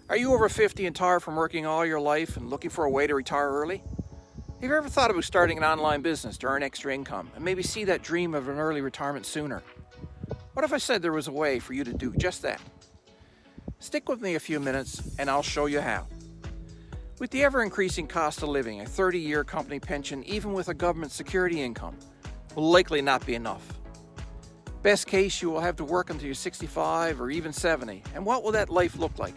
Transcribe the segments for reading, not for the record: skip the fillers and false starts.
Are you over 50 and tired from working all your life and looking for a way to retire early? Have you ever thought about starting an online business to earn extra income and maybe see that dream of an early retirement sooner? What if I said there was a way for you to do just that? Stick with me a few minutes and I'll show you how. With the ever-increasing cost of living, a 30-year company pension, even with a government security income, will likely not be enough. Best case, you will have to work until you're 65 or even 70. And what will that life look like?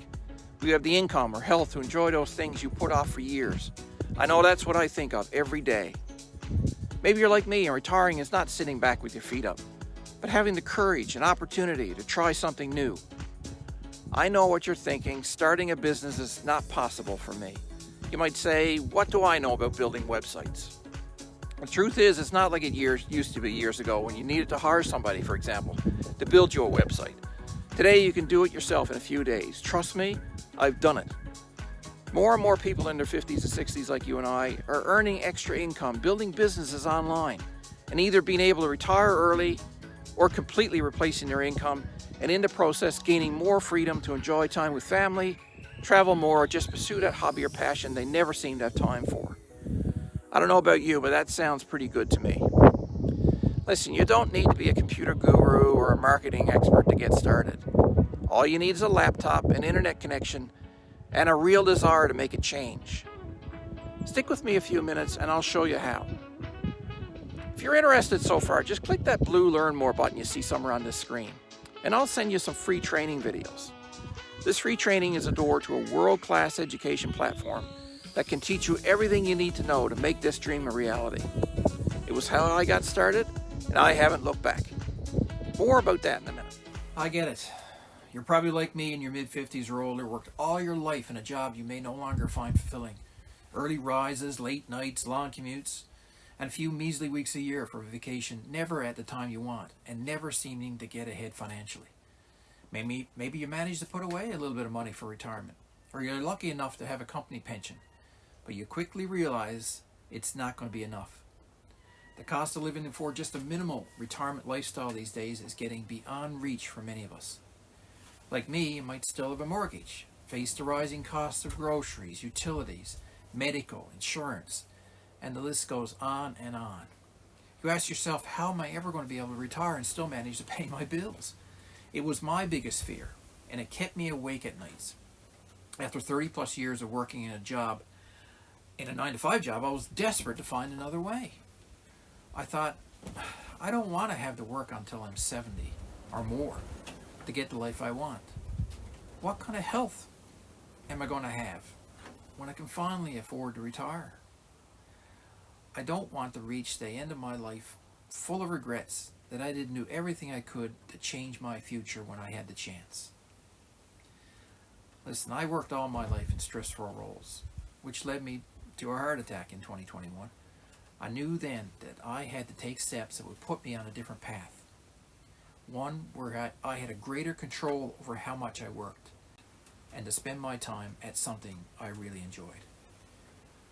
Will you have the income or health to enjoy those things you put off for years? I know that's what I think of every day. Maybe you're like me and retiring is not sitting back with your feet up, but having the courage and opportunity to try something new. I know what you're thinking. Starting a business is not possible for me. You might say, what do I know about building websites? The truth is, it's not like it used to be years ago when you needed to hire somebody, for example, to build you a website. Today, you can do it yourself in a few days. Trust me, I've done it. More and more people in their 50s and 60s like you and I are earning extra income, building businesses online, and either being able to retire early or completely replacing their income, and in the process gaining more freedom to enjoy time with family, travel more, or just pursue that hobby or passion they never seem to have time for. I don't know about you, but that sounds pretty good to me. Listen, you don't need to be a computer guru or a marketing expert to get started. All you need is a laptop, an internet connection, and a real desire to make a change. Stick with me a few minutes and I'll show you how. If you're interested so far, just click that blue Learn More button you see somewhere on this screen, and I'll send you some free training videos. This free training is a door to a world-class education platform that can teach you everything you need to know to make this dream a reality. It was how I got started, and I haven't looked back. More about that in a minute. I get it. You're probably like me in your mid-50s or older, worked all your life in a job you may no longer find fulfilling. Early rises, late nights, long commutes, and a few measly weeks a year for vacation, never at the time you want, and never seeming to get ahead financially. Maybe you managed to put away a little bit of money for retirement, or you're lucky enough to have a company pension, but you quickly realize it's not going to be enough. The cost of living for just a minimal retirement lifestyle these days is getting beyond reach for many of us. Like me, you might still have a mortgage, face the rising costs of groceries, utilities, medical, insurance, and the list goes on and on. You ask yourself, how am I ever going to be able to retire and still manage to pay my bills? It was my biggest fear, and it kept me awake at nights. After 30 plus years of working in a 9-to-5 job, I was desperate to find another way. I thought, I don't want to have to work until I'm 70 or more to get the life I want. What kind of health am I going to have when I can finally afford to retire? I don't want to reach the end of my life full of regrets that I didn't do everything I could to change my future when I had the chance. Listen, I worked all my life in stressful roles, which led me to a heart attack in 2021. I knew then that I had to take steps that would put me on a different path. One where I had a greater control over how much I worked, and to spend my time at something I really enjoyed.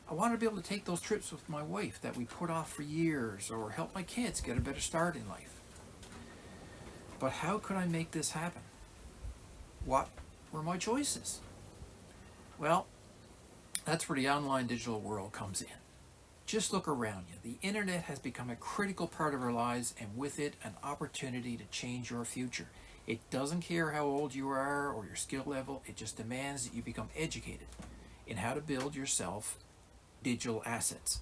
I wanted to be able to take those trips with my wife that we put off for years, or help my kids get a better start in life. But how could I make this happen? What were my choices? Well, that's where the online digital world comes in. Just look around you. The internet has become a critical part of our lives, and with it, an opportunity to change your future. It doesn't care how old you are or your skill level. It just demands that you become educated in how to build yourself digital assets,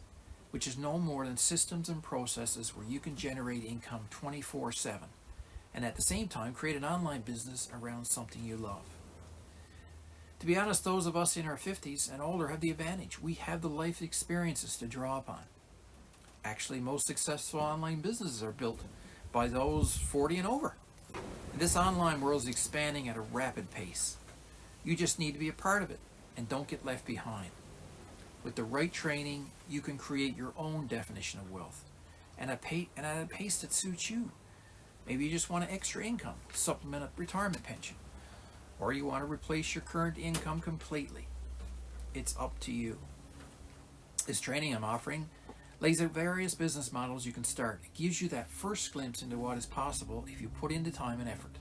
which is no more than systems and processes where you can generate income 24/7 and at the same time create an online business around something you love. To be honest, those of us in our 50s and older have the advantage. We have the life experiences to draw upon. Actually, most successful online businesses are built by those 40 and over. And this online world is expanding at a rapid pace. You just need to be a part of it and don't get left behind. With the right training, you can create your own definition of wealth and at a pace that suits you. Maybe you just want an extra income to supplement a retirement pension, or you want to replace your current income completely. It's up to you. This training I'm offering lays out various business models you can start. It gives you that first glimpse into what is possible if you put in the time and effort.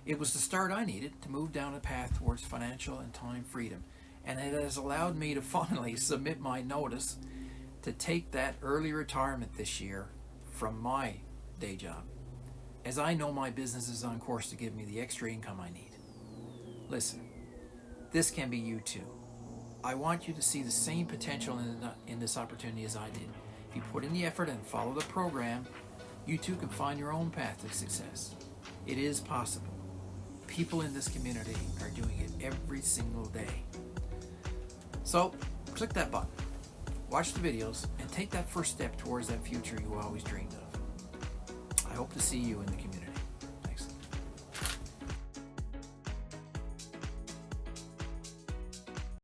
It was the start I needed to move down a path towards financial and time freedom, and it has allowed me to finally submit my notice to take that early retirement this year from my day job, as I know my business is on course to give me the extra income I need. Listen, this can be you too. I want you to see the same potential in this opportunity as I did. If you put in the effort and follow the program, you too can find your own path to success. It is possible. People in this community are doing it every single day. So, click that button, watch the videos, and take that first step towards that future you always dreamed of. I hope to see you in the community.